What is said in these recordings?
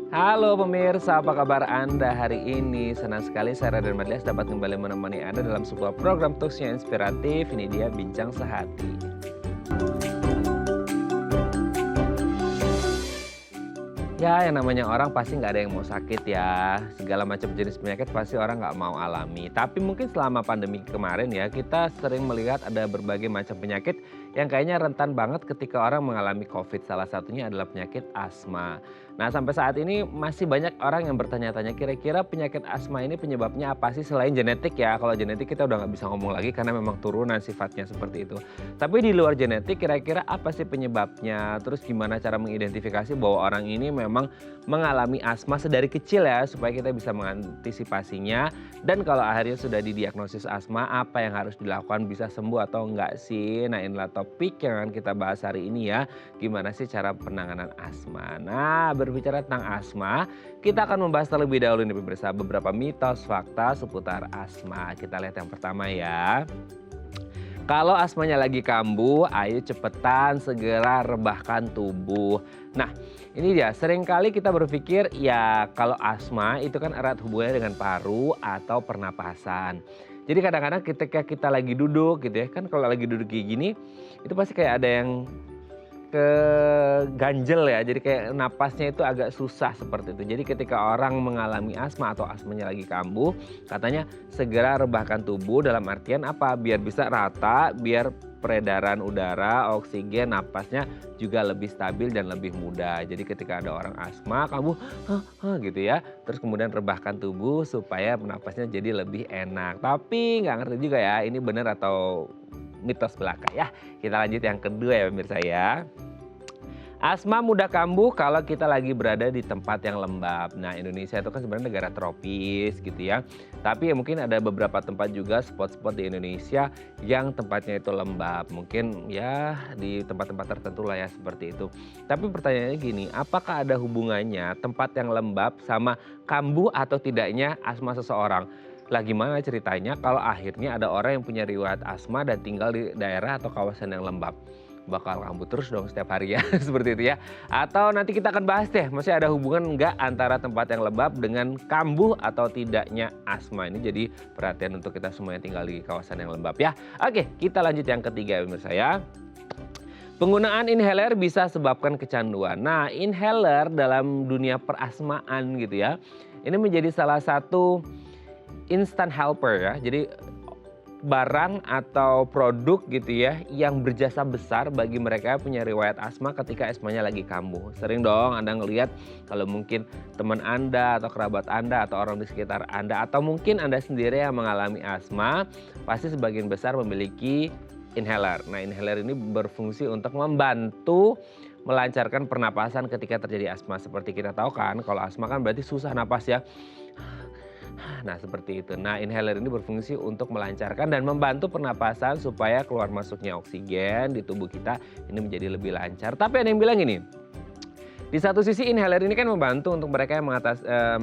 Halo pemirsa, apa kabar Anda hari ini? Senang sekali saya Raden Madlias dapat kembali menemani Anda dalam sebuah program talks yang inspiratif. Ini dia Bincang Sehati. Ya, yang namanya orang pasti nggak ada yang mau sakit ya. Segala macam jenis penyakit pasti orang nggak mau alami. Tapi mungkin selama pandemi kemarin ya, kita sering melihat ada berbagai macam penyakit yang kayaknya rentan banget ketika orang mengalami COVID. Salah satunya adalah penyakit asma. Nah, sampai saat ini masih banyak orang yang bertanya-tanya kira-kira penyakit asma ini penyebabnya apa sih selain genetik ya. Kalau genetik kita udah nggak bisa ngomong lagi karena memang turunan sifatnya seperti itu. Tapi di luar genetik kira-kira apa sih penyebabnya? Terus gimana cara mengidentifikasi bahwa orang ini memang mengalami asma sedari kecil ya supaya kita bisa mengantisipasinya. Dan kalau akhirnya sudah didiagnosis asma, apa yang harus dilakukan, bisa sembuh atau enggak sih? Nah, inilah topik yang akan kita bahas hari ini ya. Gimana sih cara penanganan asma? Nah, berbicara tentang asma, kita akan membahas terlebih dahulu nih pemirsa beberapa mitos fakta seputar asma. Kita lihat yang pertama ya. Kalau asmanya lagi kambuh, ayo cepetan segera rebahkan tubuh. Nah, ini dia, seringkali kita berpikir ya kalau asma itu kan erat hubungannya dengan paru atau pernapasan. Jadi kadang-kadang ketika kita lagi duduk gitu ya, kan kalau lagi duduk kayak gini, itu pasti kayak ada yang keganjel ya, jadi kayak napasnya itu agak susah seperti itu. Jadi ketika orang mengalami asma atau asmanya lagi kambuh, katanya segera rebahkan tubuh dalam artian apa? Biar bisa rata, biar peredaran udara, oksigen, napasnya juga lebih stabil dan lebih mudah. Jadi ketika ada orang asma, kamu gitu ya, terus kemudian rebahkan tubuh supaya napasnya jadi lebih enak. Tapi nggak ngerti juga ya, ini benar atau mitos belaka ya. Kita lanjut yang kedua ya pemirsa ya. Asma mudah kambuh kalau kita lagi berada di tempat yang lembab. Nah, Indonesia itu kan sebenarnya negara tropis gitu ya. Tapi ya mungkin ada beberapa tempat juga spot-spot di Indonesia yang tempatnya itu lembab. Mungkin ya di tempat-tempat tertentu lah ya seperti itu. Tapi pertanyaannya gini, apakah ada hubungannya tempat yang lembab sama kambuh atau tidaknya asma seseorang? Lah gimana ceritanya kalau akhirnya ada orang yang punya riwayat asma dan tinggal di daerah atau kawasan yang lembab? Bakal kambuh terus dong setiap hari ya, seperti itu ya. Atau nanti kita akan bahas deh, masih ada hubungan enggak antara tempat yang lembab dengan kambuh atau tidaknya asma. Ini jadi perhatian untuk kita semua yang tinggal di kawasan yang lembab ya. Oke, kita lanjut yang ketiga ya pemirsa ya. Penggunaan inhaler bisa sebabkan kecanduan. Nah, inhaler dalam dunia perasmaan gitu ya, ini menjadi salah satu instant helper ya. Jadi barang atau produk gitu ya yang berjasa besar bagi mereka yang punya riwayat asma ketika asmanya lagi kambuh. Sering dong Anda ngelihat kalau mungkin teman Anda atau kerabat Anda atau orang di sekitar Anda atau mungkin Anda sendiri yang mengalami asma pasti sebagian besar memiliki inhaler. Nah, inhaler ini berfungsi untuk membantu melancarkan pernapasan ketika terjadi asma. Seperti kita tahu kan kalau asma kan berarti susah napas ya. Nah, seperti itu. Nah, inhaler ini berfungsi untuk melancarkan dan membantu pernapasan supaya keluar masuknya oksigen di tubuh kita ini menjadi lebih lancar. Tapi ada yang bilang ini, di satu sisi inhaler ini kan membantu untuk mereka yang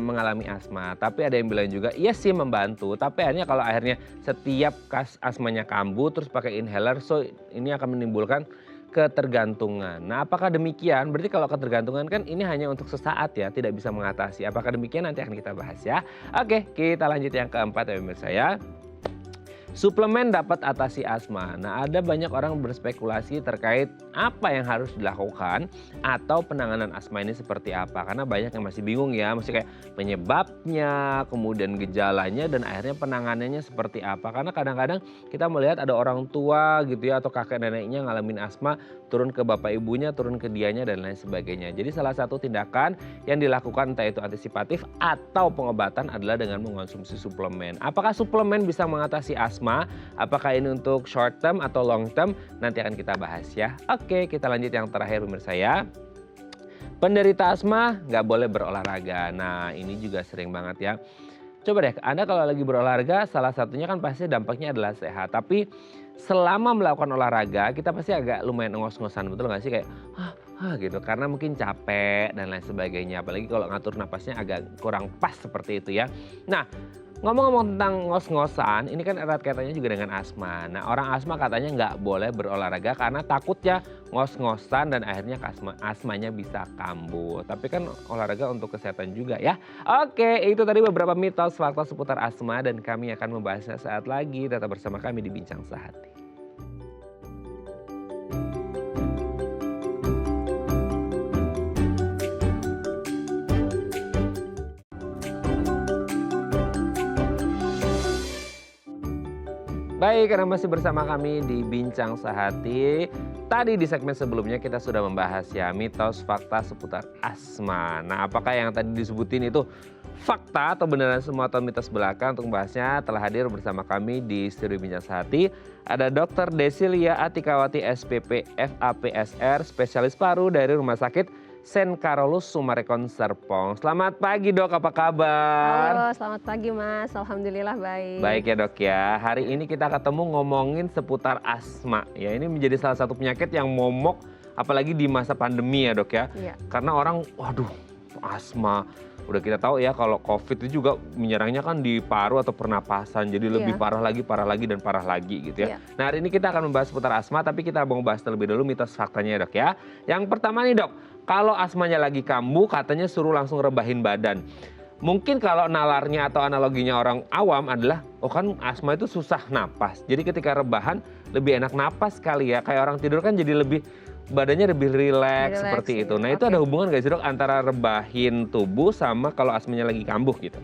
mengalami asma. Tapi ada yang bilang juga, iya sih membantu. Tapi akhirnya kalau akhirnya setiap asmanya kambuh terus pakai inhaler, so ini akan menimbulkan ketergantungan. Nah, apakah demikian? Berarti kalau ketergantungan kan ini hanya untuk sesaat ya, tidak bisa mengatasi. Apakah demikian? Nanti akan kita bahas ya. Oke, kita lanjut yang keempat ya pemirsa ya. Suplemen dapat atasi asma. Nah, ada banyak orang berspekulasi terkait apa yang harus dilakukan atau penanganan asma ini seperti apa. Karena banyak yang masih bingung ya, masih kayak penyebabnya, kemudian gejalanya, dan akhirnya penanganannya seperti apa. Karena kadang-kadang kita melihat ada orang tua gitu ya, atau kakek neneknya ngalamin asma, turun ke bapak ibunya, turun ke dianya, dan lain sebagainya. Jadi salah satu tindakan yang dilakukan entah itu antisipatif atau pengobatan adalah dengan mengonsumsi suplemen. Apakah suplemen bisa mengatasi asma? Apakah ini untuk short term atau long term? Nanti akan kita bahas ya. Oke, kita lanjut yang terakhir pemirsa ya. Penderita asma nggak boleh berolahraga. Nah, ini juga sering banget ya. Coba deh, Anda kalau lagi berolahraga salah satunya kan pasti dampaknya adalah sehat. Tapi selama melakukan olahraga kita pasti agak lumayan ngos-ngosan, betul nggak sih? Kayak gitu, karena mungkin capek dan lain sebagainya. Apalagi kalau ngatur napasnya agak kurang pas seperti itu ya. Nah, ngomong-ngomong tentang ngos-ngosan, ini kan erat kaitannya juga dengan asma. Nah, orang asma katanya nggak boleh berolahraga karena takutnya ngos-ngosan dan akhirnya asmanya bisa kambuh. Tapi kan olahraga untuk kesehatan juga ya. Oke, itu tadi beberapa mitos fakta seputar asma dan kami akan membahasnya saat lagi. Tetap bersama kami di Bincang Sehati. Baik, karena masih bersama kami di Bincang Sehati. Tadi di segmen sebelumnya kita sudah membahas ya mitos fakta seputar asma. Nah, apakah yang tadi disebutin itu fakta atau beneran semua atau mitos belaka? Untuk membahasnya telah hadir bersama kami di studio Bincang Sehati. Ada Dr. Desilia Atikawati SPP FAPSR, spesialis paru dari Rumah Sakit Sen Carolus Sumarekon Serpong. Selamat pagi Dok, apa kabar? Halo, selamat pagi Mas. Alhamdulillah baik. Baik ya Dok ya. Hari ini kita ketemu ngomongin seputar asma. Ya, ini menjadi salah satu penyakit yang momok apalagi di masa pandemi ya Dok ya. Iya. Karena orang waduh asma. Udah kita tahu ya kalau COVID itu juga menyerangnya kan di paru atau pernapasan. Jadi lebih parah lagi dan parah lagi gitu ya. Nah, hari ini kita akan membahas seputar asma, tapi kita mau bahas terlebih dulu mitos faktanya ya Dok ya. Yang pertama nih Dok, kalau asmanya lagi kambuh katanya suruh langsung rebahin badan. Mungkin kalau nalarnya atau analoginya orang awam adalah, oh kan asma itu susah napas. Jadi ketika rebahan lebih enak napas kali ya. Kayak orang tidur kan jadi lebih badannya lebih rileks seperti itu. Nah, itu ada hubungan gak sih Dok antara rebahin tubuh sama kalau asmanya lagi kambuh gitu?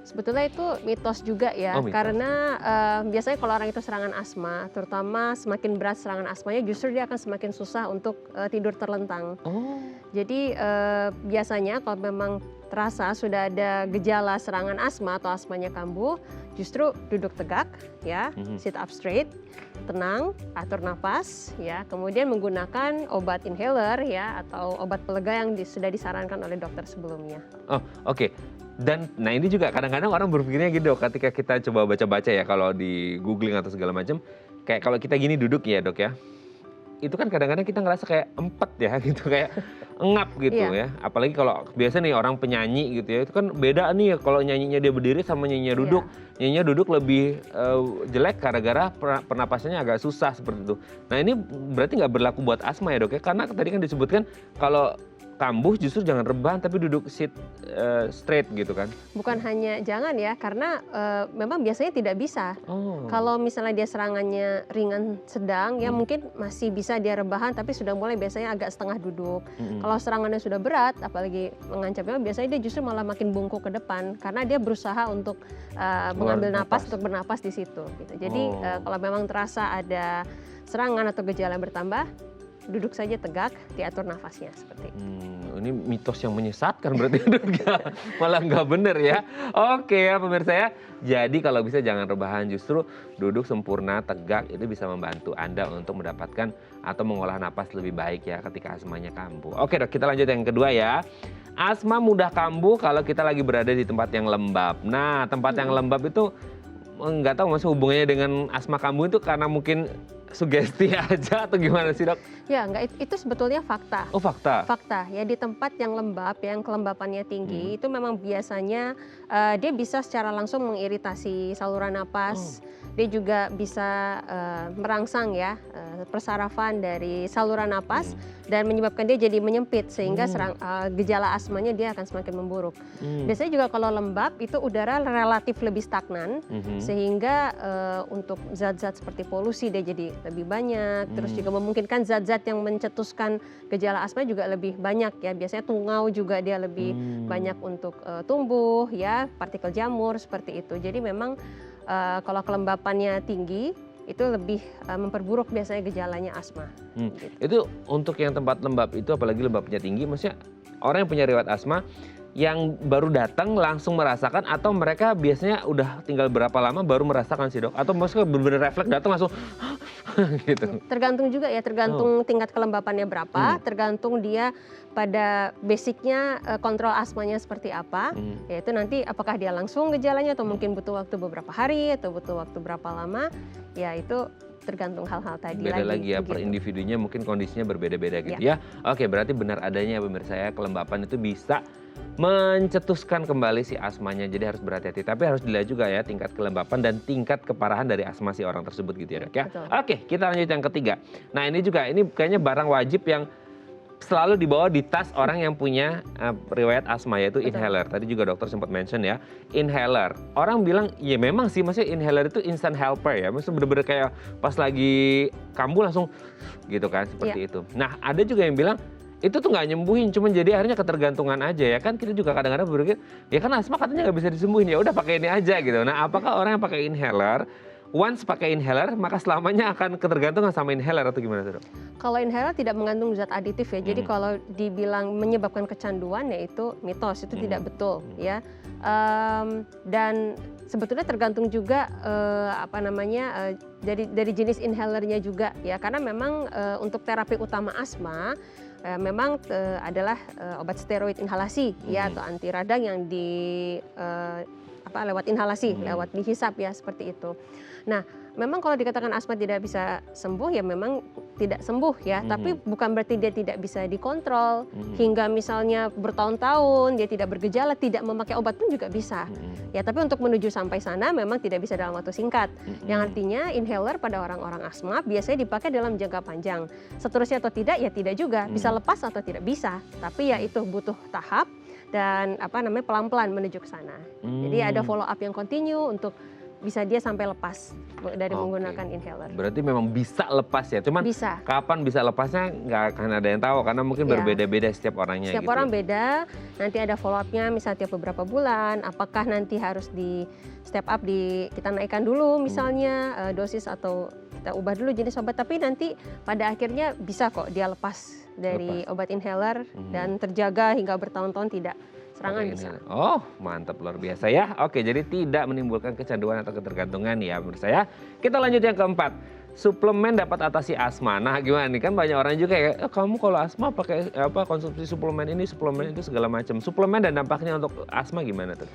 Sebetulnya itu mitos juga ya, karena biasanya kalau orang itu serangan asma, terutama semakin berat serangan asmanya, justru dia akan semakin susah untuk tidur terlentang. Jadi biasanya kalau memang terasa sudah ada gejala serangan asma atau asmanya kambuh, justru duduk tegak ya, sit up straight, tenang, atur nafas ya, kemudian menggunakan obat inhaler ya atau obat pelega yang sudah disarankan oleh dokter sebelumnya. Oh, oke. Dan nah ini juga kadang-kadang orang berpikirnya gitu Dok, ketika kita coba baca-baca ya kalau di googling atau segala macam, kayak kalau kita gini duduk ya Dok ya, itu kan kadang-kadang kita ngerasa kayak empet ya gitu, kayak engap gitu ya. Apalagi kalau biasa nih orang penyanyi gitu ya, itu kan beda nih kalau nyanyinya dia berdiri sama nyanyinya duduk. Nyanyinya duduk lebih jelek gara-gara pernapasannya agak susah seperti itu. Nah, ini berarti nggak berlaku buat asma ya Dok ya, karena tadi kan disebutkan kalau kambuh justru jangan rebahan tapi duduk sit straight gitu kan. Bukan hanya jangan ya, karena memang biasanya tidak bisa. Kalau misalnya dia serangannya ringan sedang ya mungkin masih bisa dia rebahan, tapi sudah mulai biasanya agak setengah duduk. Kalau serangannya sudah berat apalagi mengancamnya, biasanya dia justru malah makin bungkuk ke depan karena dia berusaha untuk mengambil napas untuk bernapas di situ gitu. Jadi kalau memang terasa ada serangan atau gejala yang bertambah, duduk saja tegak, diatur nafasnya seperti itu. Ini mitos yang menyesatkan berarti malah nggak bener ya. Oke ya pemirsa ya. Jadi kalau bisa jangan rebahan, justru duduk sempurna tegak itu bisa membantu Anda untuk mendapatkan atau mengolah napas lebih baik ya ketika asmanya kambuh. Oke Dok, kita lanjut yang kedua ya. Asma mudah kambuh kalau kita lagi berada di tempat yang lembab. Nah, tempat yang lembab itu nggak tahu maksud hubungannya dengan asma kambuh itu karena mungkin sugesti aja atau gimana sih Dok? Ya enggak, itu sebetulnya fakta. Oh fakta? Fakta ya, di tempat yang lembab yang kelembapannya tinggi itu memang biasanya dia bisa secara langsung mengiritasi saluran napas. Dia juga bisa merangsang ya persarafan dari saluran napas dan menyebabkan dia jadi menyempit sehingga gejala asmanya dia akan semakin memburuk. Biasanya juga kalau lembab itu udara relatif lebih stagnan sehingga untuk zat-zat seperti polusi dia jadi lebih banyak, terus juga memungkinkan zat-zat yang mencetuskan gejala asma juga lebih banyak ya. Biasanya tungau juga dia lebih banyak untuk tumbuh ya, partikel jamur seperti itu. Jadi memang kalau kelembapannya tinggi itu lebih memperburuk biasanya gejalanya asma. Gitu. Itu untuk yang tempat lembab itu apalagi lembabnya tinggi, maksudnya orang yang punya riwayat asma yang baru datang langsung merasakan atau mereka biasanya udah tinggal berapa lama baru merasakan sih Dok? Atau maksudnya benar-benar refleks datang langsung gitu? Tergantung juga ya, tergantung tingkat kelembapannya berapa, tergantung dia pada basicnya kontrol asmanya seperti apa, yaitu nanti apakah dia langsung gejalanya atau mungkin butuh waktu beberapa hari atau butuh waktu berapa lama, ya itu tergantung hal-hal tadi Beda lagi ya, per begitu. individunya mungkin kondisinya berbeda-beda gitu ya. Oke, berarti benar adanya ya pemirsa ya, kelembapan itu bisa mencetuskan kembali si asmanya. Jadi harus berhati-hati. Tapi harus dilihat juga ya tingkat kelembapan dan tingkat keparahan dari asma si orang tersebut gitu ya Dok ya. Betul. Oke, kita lanjut yang ketiga. Nah ini juga, ini kayaknya barang wajib yang selalu dibawa di tas orang yang punya riwayat asma, yaitu Betul. inhaler. Tadi juga dokter sempat mention ya, inhaler. Orang bilang, ya memang sih, maksudnya inhaler itu instant helper ya. Maksudnya bener-bener kayak pas lagi kambuh langsung gitu kan, seperti itu. Nah ada juga yang bilang, itu tuh nggak nyembuhin, cuman jadi akhirnya ketergantungan aja ya kan. Kita juga kadang-kadang berpikir, ya kan asma katanya nggak bisa disembuhin, ya udah pakai ini aja gitu. Nah apakah orang yang pakai inhaler, once pakai inhaler, maka selamanya akan ketergantungan sama inhaler atau gimana tuh Dok? Kalau inhaler tidak mengandung zat aditif ya, jadi kalau dibilang menyebabkan kecanduan ya itu mitos, itu tidak betul ya. Dan sebetulnya tergantung juga dari jenis inhalernya juga ya, karena memang untuk terapi utama asma memang adalah obat steroid inhalasi ya, atau anti radang yang lewat inhalasi, lewat dihisap ya, seperti itu. Nah, memang kalau dikatakan asma tidak bisa sembuh ya memang tidak sembuh ya, tapi bukan berarti dia tidak bisa dikontrol hingga misalnya bertahun-tahun dia tidak bergejala, tidak memakai obat pun juga bisa. Ya, tapi untuk menuju sampai sana memang tidak bisa dalam waktu singkat. Yang artinya inhaler pada orang-orang asma biasanya dipakai dalam jangka panjang. Seterusnya atau tidak ya tidak juga, bisa lepas atau tidak bisa. Tapi ya itu butuh tahap dan pelan-pelan menuju ke sana. Jadi ada follow up yang continue untuk bisa dia sampai lepas dari menggunakan inhaler. Berarti memang bisa lepas ya, cuman bisa. Kapan bisa lepasnya nggak akan ada yang tahu karena mungkin berbeda-beda setiap orangnya. Setiap orang beda, nanti ada follow up-nya misalnya tiap beberapa bulan, apakah nanti harus di step up, kita naikkan dulu misalnya dosis atau kita ubah dulu jenis obat, tapi nanti pada akhirnya bisa kok dia lepas dari obat inhaler dan terjaga hingga bertahun-tahun tidak serangan bisa. Oh mantap, luar biasa ya. Oke, jadi tidak menimbulkan kecanduan atau ketergantungan ya menurut saya. Kita lanjut yang keempat. Suplemen dapat atasi asma. Nah gimana nih, kan banyak orang juga kayak kamu kalau asma pakai konsumsi suplemen ini, suplemen itu segala macam. Suplemen dan dampaknya untuk asma gimana tuh?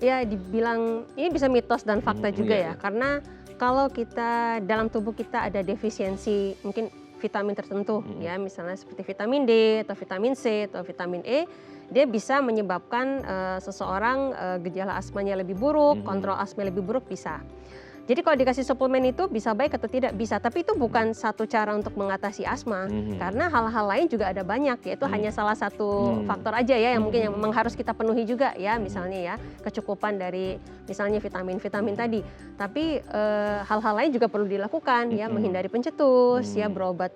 Ya dibilang ini bisa mitos dan fakta juga ya. Karena kalau kita dalam tubuh kita ada defisiensi mungkin vitamin tertentu ya, misalnya seperti vitamin D atau vitamin C atau vitamin E, dia bisa menyebabkan seseorang gejala asmanya lebih buruk, kontrol asma lebih buruk bisa. Jadi kalau dikasih suplemen itu bisa baik atau tidak bisa, tapi itu bukan satu cara untuk mengatasi asma, karena hal-hal lain juga ada banyak, yaitu hanya salah satu faktor aja ya yang mungkin yang memang harus kita penuhi juga ya, misalnya ya kecukupan dari misalnya vitamin-vitamin tadi. Tapi hal-hal lain juga perlu dilakukan ya, menghindari pencetus ya, berobat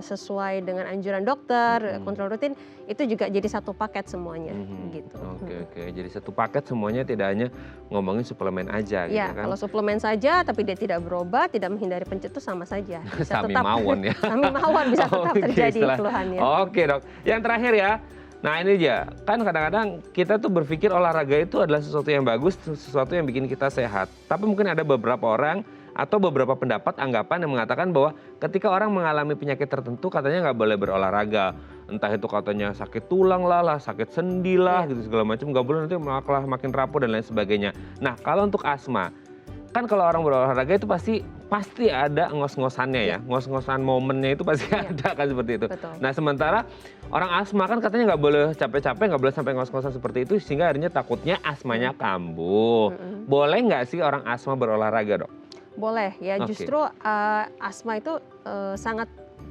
sesuai dengan anjuran dokter, kontrol rutin, itu juga jadi satu paket semuanya gitu. Oke, jadi satu paket semuanya, tidak hanya ngomongin suplemen aja gitu Ya, kan. kalau suplemen saja tapi dia tidak berobat, tidak menghindari pencetus sama saja. Bisa Sami tetap mawon ya. Sami mawon bisa tetap terjadi keluhannya. Oke Dok, yang terakhir ya. Nah ini aja, kan kadang-kadang kita tuh berpikir olahraga itu adalah sesuatu yang bagus, sesuatu yang bikin kita sehat. Tapi mungkin ada beberapa orang atau beberapa pendapat, anggapan yang mengatakan bahwa ketika orang mengalami penyakit tertentu katanya nggak boleh berolahraga. Entah itu katanya sakit tulang lah, sakit sendi lah, gitu segala macam, nggak boleh, nanti malah makin rapuh dan lain sebagainya. Nah kalau untuk asma, kan kalau orang berolahraga itu pasti ada ngos-ngosannya ya, ngos-ngosan momennya itu pasti ada kan, seperti itu. Betul. Nah sementara orang asma kan katanya nggak boleh capek-capek, nggak boleh sampai ngos-ngosan seperti itu, sehingga akhirnya takutnya asmanya kambuh. Boleh nggak sih orang asma berolahraga Dok? Boleh ya, justru asma itu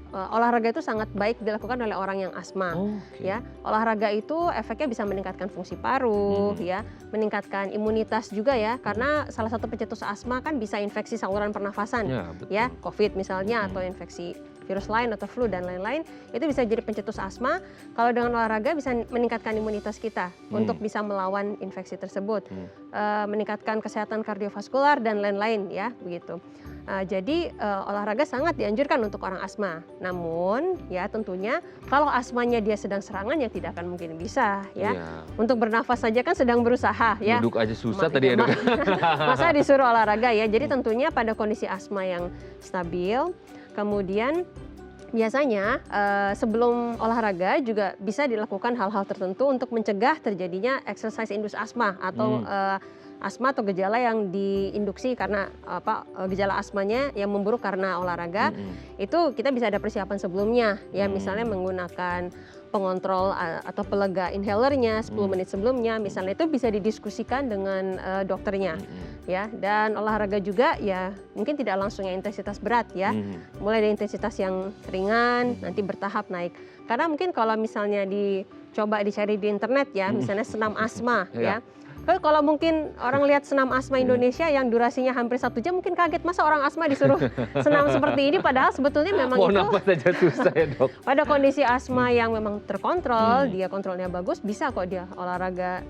olahraga itu sangat baik dilakukan oleh orang yang asma. Ya, olahraga itu efeknya bisa meningkatkan fungsi paru ya, meningkatkan imunitas juga ya, karena salah satu pencetus asma kan bisa infeksi saluran pernafasan ya, COVID misalnya, atau infeksi virus lain atau flu dan lain-lain, itu bisa jadi pencetus asma. Kalau dengan olahraga bisa meningkatkan imunitas kita untuk bisa melawan infeksi tersebut, meningkatkan kesehatan kardiovaskular dan lain-lain ya, begitu. Jadi olahraga sangat dianjurkan untuk orang asma. Namun ya tentunya kalau asmanya dia sedang serangan ya tidak akan mungkin bisa ya. Untuk bernafas saja kan sedang berusaha ya. Duduk aja susah tadi ya Dok. Masa disuruh olahraga ya. Jadi tentunya pada kondisi asma yang stabil, kemudian biasanya sebelum olahraga juga bisa dilakukan hal-hal tertentu untuk mencegah terjadinya exercise induced asthma atau asma atau gejala yang diinduksi karena gejala asmanya yang memburuk karena olahraga, itu kita bisa ada persiapan sebelumnya ya, misalnya menggunakan pengontrol atau pelega inhalernya 10 menit sebelumnya misalnya, itu bisa didiskusikan dengan dokternya ya. Dan olahraga juga ya mungkin tidak langsung yang intensitas berat ya, mulai dari intensitas yang ringan nanti bertahap naik, karena mungkin kalau misalnya dicoba dicari di internet ya, misalnya senam asma ya. Kalau mungkin orang lihat senam asma Indonesia yang durasinya hampir 1 jam, mungkin kaget, masa orang asma disuruh senam seperti ini, padahal sebetulnya memang mau itu napas aja susah ya dok. pada kondisi asma yang memang terkontrol, dia kontrolnya bagus, bisa kok dia olahraga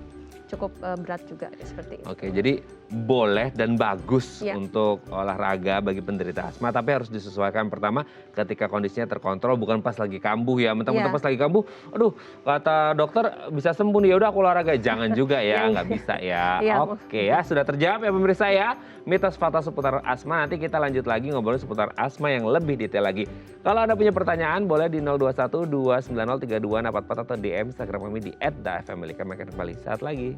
cukup berat juga seperti itu. Oke, jadi boleh dan bagus Ya. untuk olahraga bagi penderita asma, tapi harus disesuaikan pertama ketika kondisinya terkontrol, bukan pas lagi kambuh ya. Mentang-mentang Ya. pas lagi kambuh, aduh kata dokter bisa sembuh nih, ya udah aku olahraga. Jangan juga ya, Ya. nggak bisa ya. Ya. Oke ya, sudah terjawab ya pemirsa ya. Mitos fakta seputar asma, nanti kita lanjut lagi ngobrol seputar asma yang lebih detail lagi. Kalau Anda punya pertanyaan boleh di 021 290 3244 atau DM Instagram kami di @dafamily. Kami akan kembali saat lagi.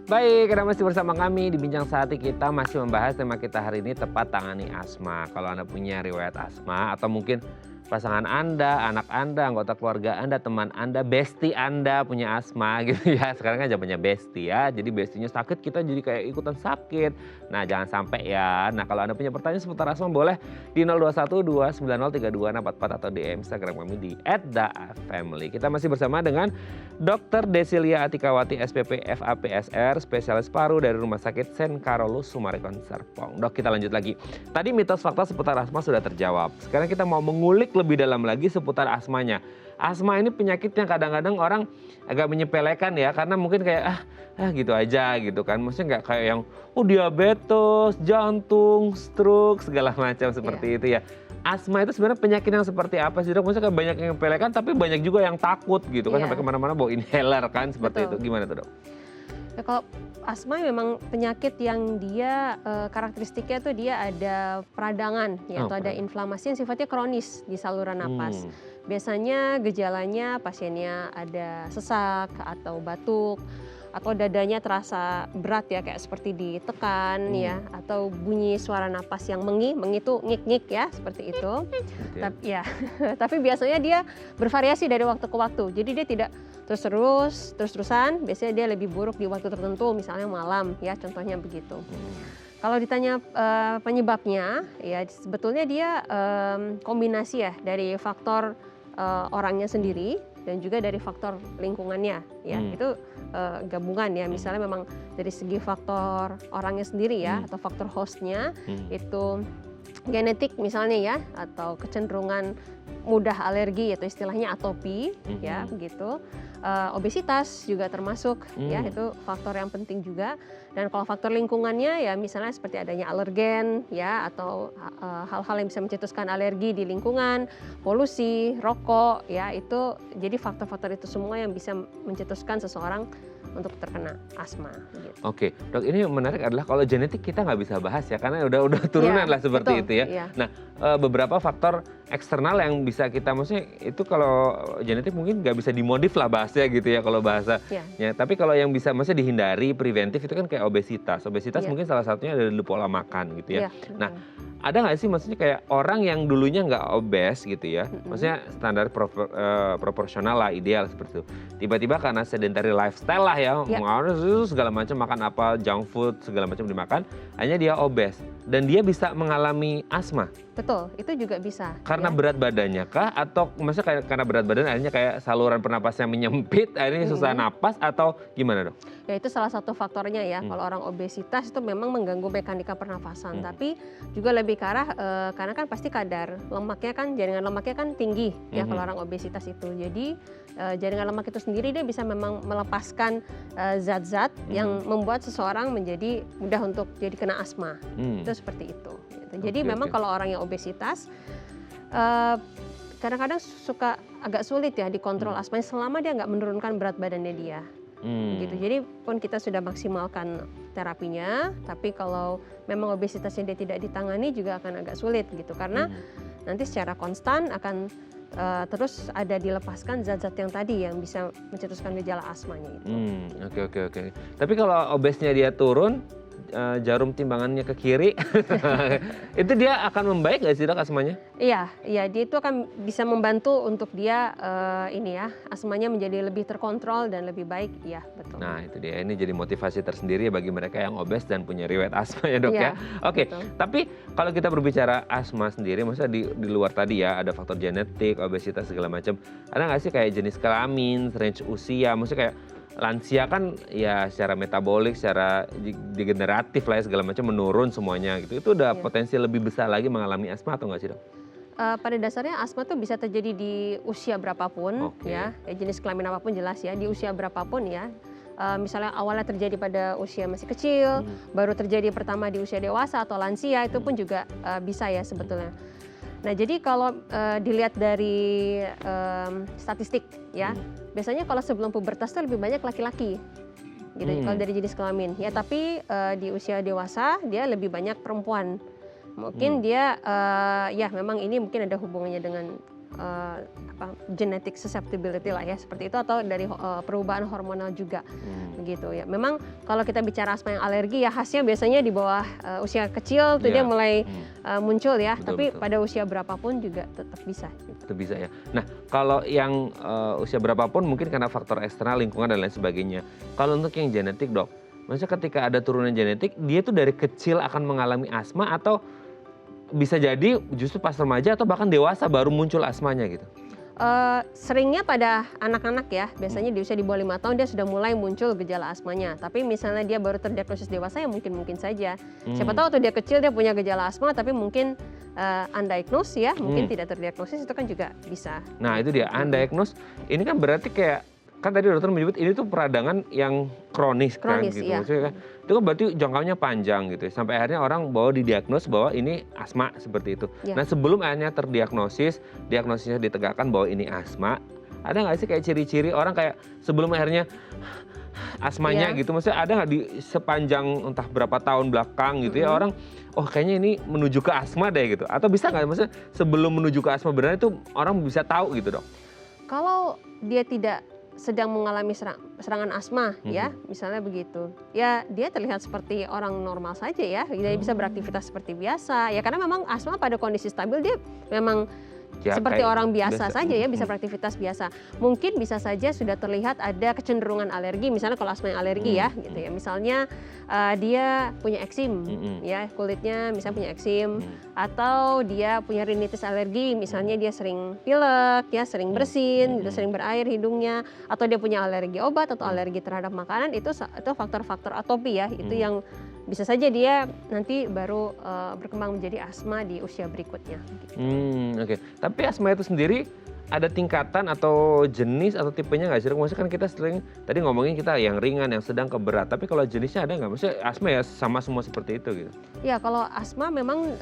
Baik, Anda masih bersama kami di Bincang Sehati. Kita masih membahas tema kita hari ini, tepat tangani asma. Kalau Anda punya riwayat asma atau mungkin pasangan Anda, anak Anda, anggota keluarga Anda, teman Anda, bestie Anda punya asma gitu ya. Sekarang kan zamannya bestie ya. Jadi bestinya sakit, kita jadi kayak ikutan sakit. Nah, jangan sampai ya. Nah, kalau Anda punya pertanyaan seputar asma boleh di 021 290 3244 atau DM Instagram kami di @dafamily. Kita masih bersama dengan Dr. Desilia Atikawati SPP FAPSR, spesialis paru dari Rumah Sakit Sen Carolus Summarecon Serpong. Dok, kita lanjut lagi. Tadi mitos fakta seputar asma sudah terjawab. Sekarang kita mau mengulik lebih dalam lagi seputar asmanya. Asma ini penyakit yang kadang-kadang orang agak menyepelekan ya, karena mungkin kayak gitu aja gitu kan. Maksudnya nggak kayak yang diabetes, jantung, stroke, segala macam seperti itu ya. Asma itu sebenarnya penyakit yang seperti apa sih dok? Maksudnya kayak banyak yang menyepelekan tapi banyak juga yang takut gitu kan, sampai kemana-mana bawa inhaler kan seperti itu. Gimana tuh dok? Ya, kalau asma memang penyakit yang dia karakteristiknya tuh dia ada peradangan ya, atau ada inflamasi yang sifatnya kronis di saluran napas. Biasanya gejalanya pasiennya ada sesak atau batuk, atau dadanya terasa berat ya, kayak seperti ditekan ya, atau bunyi suara napas yang mengi itu ngik-ngik ya, seperti itu. Tapi ya, tapi biasanya dia bervariasi dari waktu ke waktu. Jadi dia tidak terus-terusan, biasanya dia lebih buruk di waktu tertentu, misalnya malam ya, contohnya begitu. Kalau ditanya penyebabnya, ya sebetulnya dia kombinasi ya dari faktor orangnya sendiri dan juga dari faktor lingkungannya ya. Itu gabungan ya, misalnya memang dari segi faktor orangnya sendiri ya, atau faktor hostnya, itu genetik misalnya ya, atau kecenderungan mudah alergi atau istilahnya atopi ya begitu. Obesitas juga termasuk ya, itu faktor yang penting juga. Dan kalau faktor lingkungannya ya misalnya seperti adanya alergen ya, atau hal-hal yang bisa mencetuskan alergi di lingkungan, polusi, rokok ya, itu jadi faktor-faktor itu semua yang bisa mencetuskan seseorang untuk terkena asma. Gitu. Oke, dok, ini yang menarik adalah kalau genetik kita nggak bisa bahas ya, karena udah turunan lah seperti betul, itu ya. iya. Nah, beberapa faktor eksternal yang bisa kita, maksudnya itu kalau genetik mungkin nggak bisa dimodif lah bahasnya gitu ya kalau bahasa. Ya, tapi kalau yang bisa maksudnya dihindari, preventif itu kan kayak obesitas. Obesitas mungkin salah satunya dari pola makan gitu ya. Nah, ada nggak sih maksudnya kayak orang yang dulunya nggak obes gitu ya, maksudnya standar proporsional lah, ideal seperti itu. Tiba-tiba karena sedentary lifestyle lah ya, segala macam makan apa, junk food segala macam dimakan, hanya dia obes dan dia bisa mengalami asma. Betul, itu juga bisa. Karena berat badannya kah, atau maksudnya kayak karena berat badan akhirnya kayak saluran pernapasnya menyempit, akhirnya susah napas, atau gimana dok? Ya, itu salah satu faktornya ya. Kalau orang obesitas itu memang mengganggu mekanika pernafasan, tapi juga lebih ke arah karena kan pasti kadar lemaknya kan, jaringan lemaknya kan tinggi ya kalau orang obesitas itu. Jadi jaringan lemak itu sendiri dia bisa memang melepaskan zat-zat yang membuat seseorang menjadi mudah untuk jadi kena asma. Itu seperti itu. Gitu. Jadi memang kalau orang yang obesitas kadang-kadang suka agak sulit ya dikontrol asmanya selama dia nggak menurunkan berat badannya dia. gitu. Jadi pun kita sudah maksimalkan terapinya, tapi kalau memang obesitasnya dia tidak ditangani juga akan agak sulit gitu, karena nanti secara konstan akan terus ada dilepaskan zat-zat yang tadi yang bisa mencetuskan gejala asmanya itu. Oke. Tapi kalau obesnya dia turun, jarum timbangannya ke kiri, itu dia akan membaik nggak sih dok asmanya? Iya, dia itu akan bisa membantu untuk dia asmanya menjadi lebih terkontrol dan lebih baik, iya betul. Nah itu dia, ini jadi motivasi tersendiri bagi mereka yang obes dan punya riwayat asma ya dok ya. Oke, tapi kalau kita berbicara asma sendiri, maksudnya di luar tadi ya ada faktor genetik, obesitas segala macam, ada nggak sih kayak jenis kelamin, range usia, maksudnya kayak lansia kan ya secara metabolik, secara degeneratif lah ya segala macam menurun semuanya gitu. Itu udah potensi lebih besar lagi mengalami asma atau nggak sih dok? Pada dasarnya asma tuh bisa terjadi di usia berapapun ya, jenis kelamin apapun jelas ya, di usia berapapun ya. Misalnya awalnya terjadi pada usia masih kecil, baru terjadi pertama di usia dewasa atau lansia, itu pun juga bisa ya sebetulnya. Nah jadi kalau dilihat dari statistik ya, biasanya kalau sebelum pubertas itu lebih banyak laki-laki gitu kalau dari jenis kelamin ya, tapi di usia dewasa dia lebih banyak perempuan. Mungkin dia ya memang ini mungkin ada hubungannya dengan genetic susceptibility lah ya, seperti itu, atau dari perubahan hormonal juga begitu ya. Memang kalau kita bicara asma yang alergi ya khasnya biasanya di bawah usia kecil tuh dia mulai muncul ya, tapi pada usia berapapun juga tetap bisa. Tetap bisa ya. Nah kalau yang usia berapapun mungkin karena faktor eksternal, lingkungan dan lain sebagainya. Kalau untuk yang genetik dok, maksudnya ketika ada turunan genetik dia tuh dari kecil akan mengalami asma atau bisa jadi justru pas remaja atau bahkan dewasa baru muncul asmanya gitu? Seringnya pada anak-anak ya, biasanya di usia di bawah 5 tahun dia sudah mulai muncul gejala asmanya. Tapi misalnya dia baru terdiagnosis dewasa ya mungkin saja. Siapa tahu waktu dia kecil dia punya gejala asma tapi mungkin undiagnosed ya, mungkin tidak terdiagnosis, itu kan juga bisa. Nah itu dia, undiagnosed ini kan berarti kayak, kan tadi dokter menyebut ini tuh peradangan yang kronis kan gitu. Iya. Maksudnya kan, itu kan berarti jangkauannya panjang gitu. Sampai akhirnya orang didiagnos bahwa ini asma seperti itu. Nah sebelum akhirnya diagnosisnya ditegakkan bahwa ini asma, ada nggak sih kayak ciri-ciri orang kayak sebelum akhirnya asmanya gitu, maksudnya ada nggak di sepanjang entah berapa tahun belakang gitu ya orang, oh kayaknya ini menuju ke asma deh gitu. Atau bisa nggak maksudnya sebelum menuju ke asma benar itu orang bisa tahu gitu dok? Kalau dia tidak sedang mengalami serangan asma ya, misalnya begitu, ya dia terlihat seperti orang normal saja ya, dia bisa beraktivitas seperti biasa ya, karena memang asma pada kondisi stabil dia memang ya, seperti orang biasa saja ya, bisa beraktivitas biasa. Mungkin bisa saja sudah terlihat ada kecenderungan alergi, misalnya kalau asma yang alergi ya gitu ya, misalnya dia punya eksim ya, kulitnya misalnya punya eksim, atau dia punya rinitis alergi, misalnya dia sering pilek ya, sering bersin gitu, sering berair hidungnya, atau dia punya alergi obat atau alergi terhadap makanan, itu faktor-faktor atopi ya, itu yang bisa saja dia nanti baru berkembang menjadi asma di usia berikutnya. Gitu. Oke. Tapi asma itu sendiri ada tingkatan atau jenis atau tipenya nggak sih? Maksudnya kan kita sering tadi ngomongin kita yang ringan, yang sedang ke berat. Tapi kalau jenisnya ada nggak? Maksudnya asma ya sama semua seperti itu gitu? Ya kalau asma memang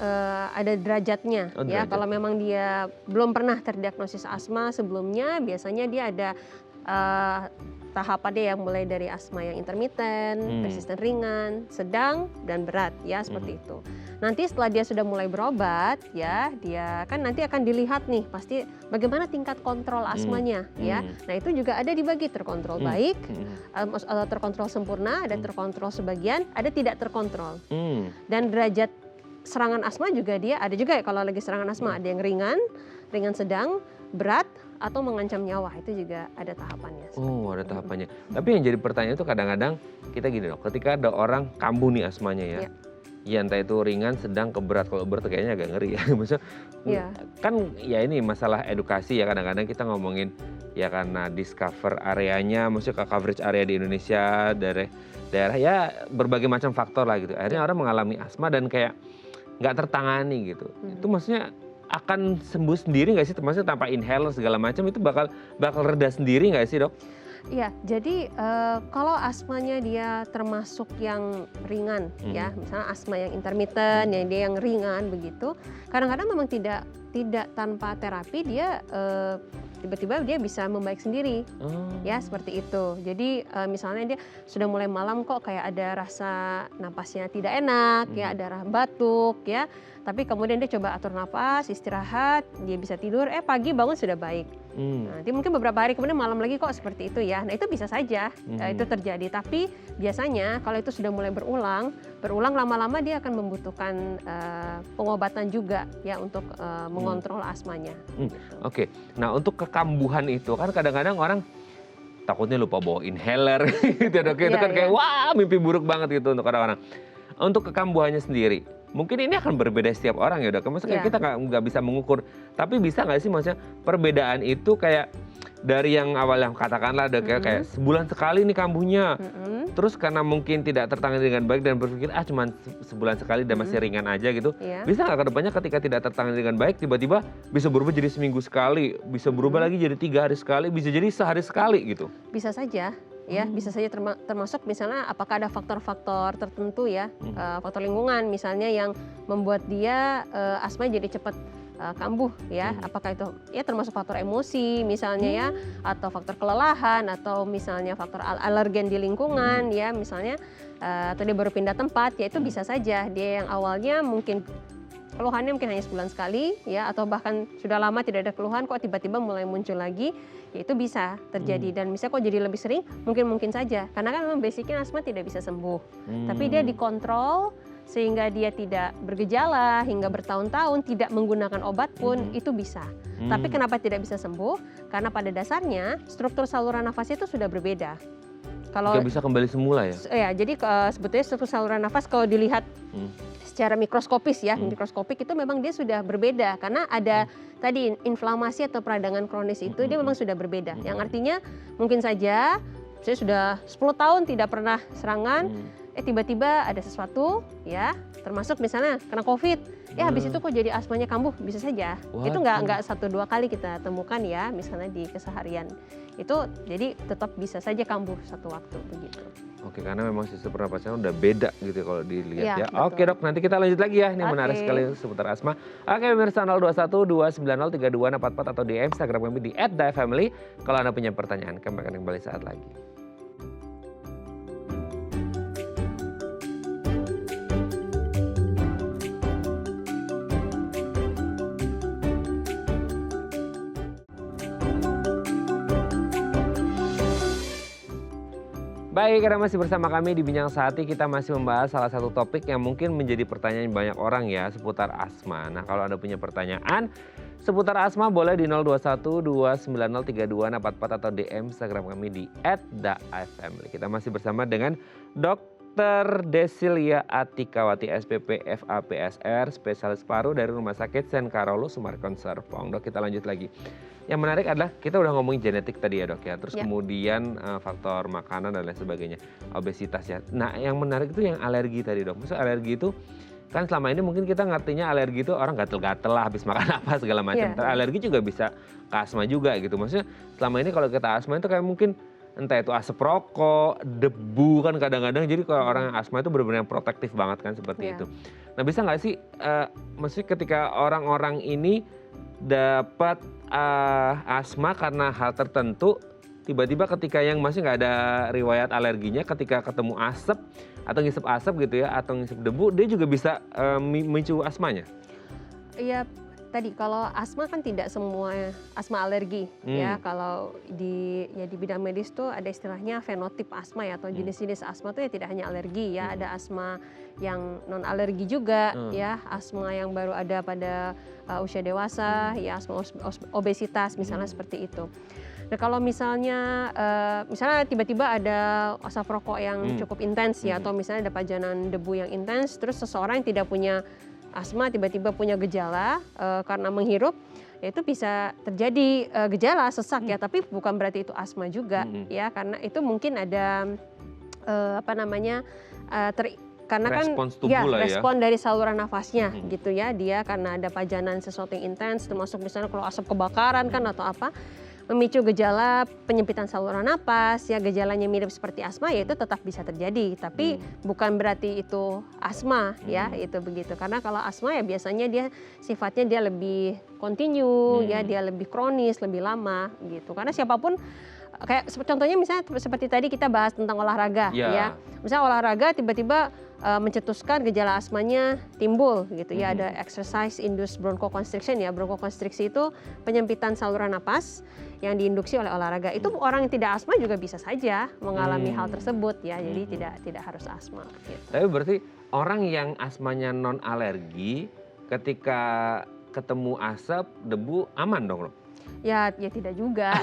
ada derajatnya ya. Kalau memang dia belum pernah terdiagnosis asma sebelumnya, biasanya dia ada tahapannya yang mulai dari asma yang intermiten, persisten ringan, sedang, dan berat ya, seperti itu. Nanti setelah dia sudah mulai berobat ya, dia kan nanti akan dilihat nih pasti bagaimana tingkat kontrol asmanya ya. Nah itu juga ada dibagi terkontrol baik, atau terkontrol sempurna, ada terkontrol sebagian, ada tidak terkontrol. Dan derajat serangan asma juga dia ada juga ya, kalau lagi serangan asma ada yang ringan sedang, berat, atau mengancam nyawa, itu juga ada tahapannya. Oh ada tahapannya. Tapi yang jadi pertanyaan itu kadang-kadang kita gini dok, ketika ada orang kambuh nih asmanya ya, ya entah itu ringan, sedang, ke berat. Kalau berat kayaknya agak ngeri ya. Maksudnya kan ya ini masalah edukasi ya, kadang-kadang kita ngomongin ya karena discover areanya, maksudnya coverage area di Indonesia, daerah ya berbagai macam faktor lah gitu. Akhirnya orang mengalami asma dan kayak nggak tertangani gitu. Itu maksudnya akan sembuh sendiri nggak sih? Maksudnya tanpa inhaler segala macam itu bakal reda sendiri nggak sih dok? Iya, jadi kalau asmanya dia termasuk yang ringan ya, misalnya asma yang intermiten, yang dia yang ringan begitu, kadang-kadang memang tidak tidak tanpa terapi dia tiba-tiba dia bisa membaik sendiri. Ya seperti itu. Jadi misalnya dia sudah mulai malam kok kayak ada rasa napasnya tidak enak, ya ada batuk ya. Tapi kemudian dia coba atur napas, istirahat, dia bisa tidur, pagi bangun sudah baik. Nanti mungkin beberapa hari kemudian malam lagi kok seperti itu ya. Nah itu bisa saja itu terjadi. Tapi biasanya kalau itu sudah mulai berulang lama-lama dia akan membutuhkan pengobatan juga ya untuk mengontrol asmanya. Oke. Nah untuk kekambuhan itu kan kadang-kadang orang takutnya lupa bawa inhaler gitu Dok. Itu kan kayak wah mimpi buruk banget gitu untuk orang-orang. Untuk kekambuhannya sendiri, mungkin ini akan berbeda setiap orang ya Dok. Maksudnya kita nggak bisa mengukur. Tapi bisa nggak sih maksudnya perbedaan itu kayak dari yang awalnya katakanlah Dok ya kayak sebulan sekali nih kambuhnya. Terus karena mungkin tidak tertangani dengan baik dan berpikir cuman sebulan sekali dan masih ringan aja gitu. Bisa nggak kedepannya ketika tidak tertangani dengan baik tiba-tiba bisa berubah jadi seminggu sekali, bisa berubah lagi jadi 3 hari sekali, bisa jadi sehari sekali gitu? Bisa saja. Ya, bisa saja termasuk misalnya apakah ada faktor-faktor tertentu ya, faktor lingkungan misalnya yang membuat dia asma jadi cepat kambuh ya, apakah itu ya termasuk faktor emosi misalnya ya, atau faktor kelelahan, atau misalnya faktor alergen di lingkungan ya misalnya, atau dia baru pindah tempat ya itu bisa saja dia yang awalnya mungkin keluhannya mungkin hanya sebulan sekali ya, atau bahkan sudah lama tidak ada keluhan kok tiba-tiba mulai muncul lagi, ya itu bisa terjadi. Dan misalnya kok jadi lebih sering, mungkin saja karena kan memang basicnya asma tidak bisa sembuh, tapi dia dikontrol sehingga dia tidak bergejala hingga bertahun-tahun tidak menggunakan obat pun itu bisa. Tapi kenapa tidak bisa sembuh? Karena pada dasarnya struktur saluran nafas itu sudah berbeda. Kalau bisa kembali semula ya? Ya, jadi sebetulnya struktur saluran nafas kalau dilihat secara mikroskopis ya, mikroskopik itu memang dia sudah berbeda karena ada tadi inflamasi atau peradangan kronis itu dia memang sudah berbeda. Yang artinya mungkin saja saya sudah 10 tahun tidak pernah serangan, tiba-tiba ada sesuatu ya, termasuk misalnya kena COVID, habis itu kok jadi asmanya kambuh, bisa saja. Itu nggak 1-2 kali kita temukan ya, misalnya di keseharian. Itu jadi tetap bisa saja kambuh satu waktu begitu. Oke, karena memang sistem pernapasan udah beda gitu kalau dilihat ya. Betul. Oke Dok, nanti kita lanjut lagi ya. Ini menarik sekali seputar asma. Oke, pemirsa 021 290 3244 atau di Instagram kami di @dafamily. Kalau Anda punya pertanyaan, kami akan kembali saat lagi. Baik, karena masih bersama kami di Bincang Sehati, kita masih membahas salah satu topik yang mungkin menjadi pertanyaan banyak orang ya, seputar asma. Nah, kalau Anda punya pertanyaan seputar asma boleh di 021 290 3244 atau DM Instagram kami di @dafamily. Kita masih bersama dengan Dr. Desilia Atikawati SPP FAPSR, spesialis paru dari Rumah Sakit Sen Carolus Sumarkon Serpong. Dok, kita lanjut lagi. Yang menarik adalah kita udah ngomongin genetik tadi ya Dok ya, terus kemudian faktor makanan dan lain sebagainya, obesitas ya. Nah yang menarik itu yang alergi tadi Dok, maksudnya alergi itu kan selama ini mungkin kita ngertinya alergi itu orang gatel-gatel lah habis makan apa segala macam. Alergi juga bisa ke asma juga gitu, maksudnya selama ini kalau kita asma itu kayak mungkin entah itu asap rokok, debu kan kadang-kadang, jadi kalau orang yang asma itu benar-benar protektif banget kan seperti itu. Nah bisa nggak sih, maksudnya ketika orang-orang ini dapat asma karena hal tertentu, tiba-tiba ketika yang masih nggak ada riwayat alerginya, ketika ketemu asap atau ngisep asap gitu ya, atau ngisep debu, dia juga bisa memicu asmanya? Iya, tadi kalau asma kan tidak semua asma alergi ya. Kalau di bidang medis tuh ada istilahnya fenotip asma ya, atau jenis-jenis asma tuh ya tidak hanya alergi ya, ada asma yang non alergi juga ya, asma yang baru ada pada usia dewasa ya, asma obesitas misalnya seperti itu. Nah kalau misalnya tiba-tiba ada asap rokok yang cukup intens ya, atau misalnya ada pajanan debu yang intens, terus seseorang yang tidak punya asma tiba-tiba punya gejala karena menghirup, ya itu bisa terjadi gejala sesak ya, tapi bukan berarti itu asma juga ya, karena itu mungkin ada karena respons kan respon dari saluran nafasnya gitu ya, dia karena ada pajanan sesuatu yang intens, termasuk misalnya kalau asap kebakaran kan atau apa, memicu gejala penyempitan saluran napas, ya gejalanya mirip seperti asma, ya itu tetap bisa terjadi. Tapi bukan berarti itu asma, ya itu begitu. Karena kalau asma ya biasanya dia sifatnya dia lebih kontinu, ya dia lebih kronis, lebih lama gitu. Karena siapapun kayak contohnya misalnya seperti tadi kita bahas tentang olahraga, ya. Misalnya olahraga tiba-tiba mencetuskan gejala asmanya timbul gitu ya, ada exercise induced bronchoconstriction ya. Bronchoconstriction itu penyempitan saluran napas yang diinduksi oleh olahraga. Itu orang yang tidak asma juga bisa saja mengalami hal tersebut ya. Jadi tidak harus asma gitu. Tapi berarti orang yang asmanya non alergi ketika ketemu asap, debu aman dong loh? Ya tidak juga.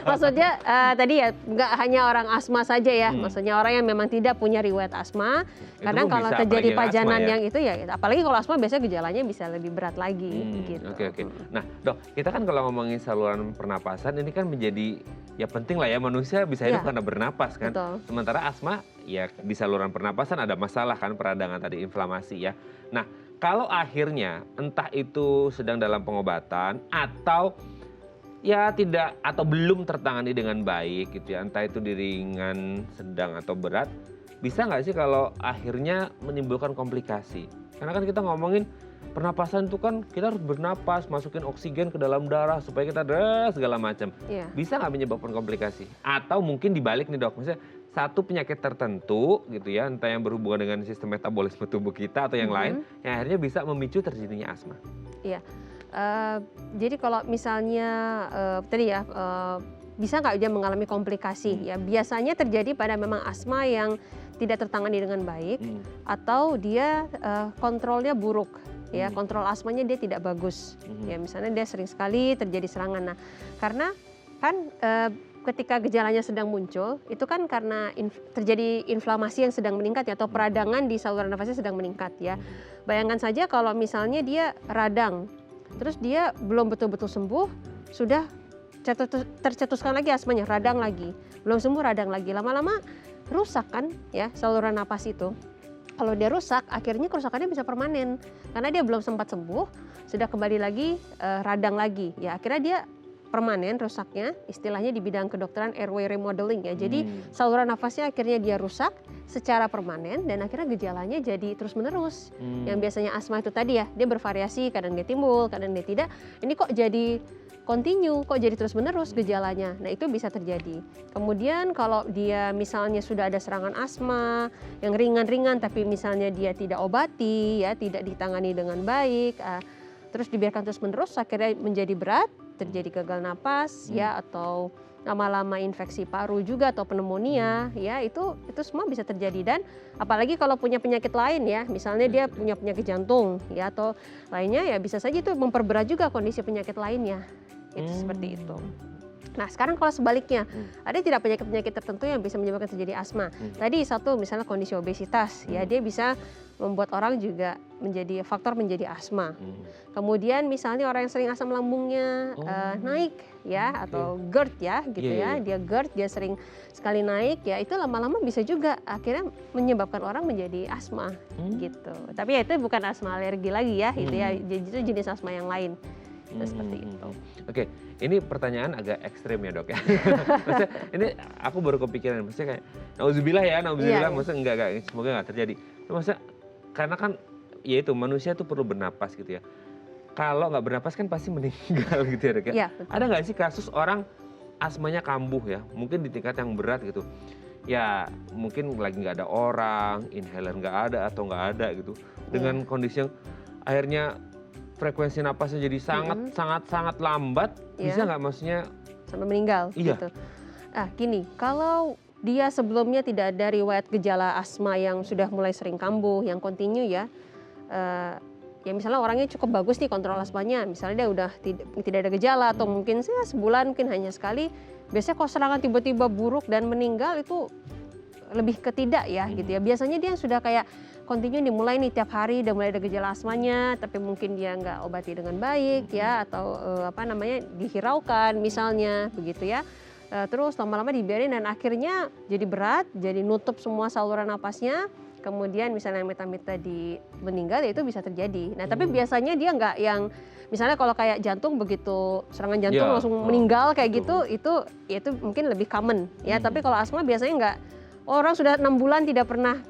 Maksudnya tadi ya nggak hanya orang asma saja ya. Maksudnya orang yang memang tidak punya riwayat asma. Kadang kalau bisa, terjadi apalagi pajanan asma, yang itu ya, apalagi kalau asma biasanya gejalanya bisa lebih berat lagi gitu. Oke. Nah dok, kita kan kalau ngomongin saluran pernapasan ini kan menjadi ya penting lah ya, manusia bisa hidup karena bernapas kan. Betul. Sementara asma ya di saluran pernapasan ada masalah kan, peradangan tadi, inflamasi ya. Nah kalau akhirnya entah itu sedang dalam pengobatan atau ya tidak atau belum tertangani dengan baik gitu ya, entah itu di ringan, sedang atau berat, bisa nggak sih kalau akhirnya menimbulkan komplikasi? Karena kan kita ngomongin pernapasan itu kan kita harus bernapas, masukin oksigen ke dalam darah supaya kita segala macam. Bisa nggak menyebabkan komplikasi? Atau mungkin dibalik nih dok, misalnya satu penyakit tertentu gitu ya, entah yang berhubungan dengan sistem metabolisme tubuh kita atau yang lain, yang akhirnya bisa memicu terjadinya asma. Iya. Jadi kalau misalnya tadi ya bisa nggak dia mengalami komplikasi ya, biasanya terjadi pada memang asma yang tidak tertangani dengan baik atau dia kontrolnya buruk ya, kontrol asmanya dia tidak bagus ya, misalnya dia sering sekali terjadi serangan. Nah karena kan ketika gejalanya sedang muncul itu kan karena terjadi inflamasi yang sedang meningkat ya, atau peradangan di saluran nafasnya sedang meningkat ya. Bayangkan saja kalau misalnya dia radang terus dia belum betul-betul sembuh, sudah tercetuskan lagi asmanya, radang lagi, belum sembuh radang lagi, lama-lama rusak kan ya saluran napas itu. Kalau dia rusak, akhirnya kerusakannya bisa permanen karena dia belum sempat sembuh, sudah kembali lagi radang lagi ya, akhirnya dia permanen rusaknya, istilahnya di bidang kedokteran airway remodeling ya. Jadi saluran nafasnya akhirnya dia rusak secara permanen dan akhirnya gejalanya jadi terus-menerus. Yang biasanya asma itu tadi ya, dia bervariasi, kadang dia timbul, kadang dia tidak. Ini kok jadi kontinu, kok jadi terus-menerus gejalanya. Nah itu bisa terjadi. Kemudian kalau dia misalnya sudah ada serangan asma yang ringan-ringan tapi misalnya dia tidak obati ya, tidak ditangani dengan baik, terus dibiarkan terus-menerus akhirnya menjadi berat, terjadi gagal napas ya, atau lama-lama infeksi paru juga atau pneumonia ya, itu semua bisa terjadi. Dan apalagi kalau punya penyakit lain ya, misalnya dia punya penyakit jantung ya atau lainnya ya, bisa saja itu memperberat juga kondisi penyakit lainnya. Itu seperti itu. Nah sekarang kalau sebaliknya, ada tidak penyakit-penyakit tertentu yang bisa menyebabkan terjadi asma? Tadi satu misalnya kondisi obesitas ya, dia bisa membuat orang juga menjadi faktor menjadi asma. Kemudian misalnya orang yang sering asam lambungnya naik ya, atau GERD ya gitu ya, dia GERD, dia sering sekali naik ya, itu lama-lama bisa juga akhirnya menyebabkan orang menjadi asma gitu. Tapi ya itu bukan asma alergi lagi ya, itu ya, itu jenis asma yang lain. Seperti itu. Oke, ini pertanyaan agak ekstrim ya dok ya. Maksudnya ini aku baru kepikiran, maksudnya kayak nauzubillah ya, maksudnya enggak, semoga enggak terjadi. Maksudnya karena kan ya itu manusia tuh perlu bernapas gitu ya. Kalau nggak bernapas kan pasti meninggal gitu ya dok ya. Ada nggak sih kasus orang asmanya kambuh ya, mungkin di tingkat yang berat gitu. Ya mungkin lagi nggak ada orang, inhaler nggak ada atau nggak ada gitu. Dengan kondisi yang akhirnya frekuensi napasnya jadi sangat lambat, bisa nggak maksudnya sampai meninggal gitu. Gini, kalau dia sebelumnya tidak ada riwayat gejala asma yang sudah mulai sering kambuh, yang kontinu ya, ya misalnya orangnya cukup bagus nih kontrol asmanya, misalnya dia udah tidak ada gejala atau mungkin sebulan mungkin hanya sekali, biasanya kalau serangan tiba-tiba buruk dan meninggal itu lebih ke tidak ya gitu ya. Biasanya dia sudah kayak kontinu dimulai nih tiap hari, udah mulai ada gejala asmanya, tapi mungkin dia nggak obati dengan baik ya, atau dihiraukan misalnya begitu ya. Terus lama-lama dibiarin dan akhirnya jadi berat, jadi nutup semua saluran napasnya, kemudian misalnya meta-meta meninggal ya itu bisa terjadi. Nah tapi biasanya dia nggak yang misalnya kalau kayak jantung begitu serangan jantung Ya, langsung meninggal kayak betul. gitu itu mungkin lebih common ya. Tapi kalau asma biasanya nggak. Orang sudah 6 bulan tidak pernah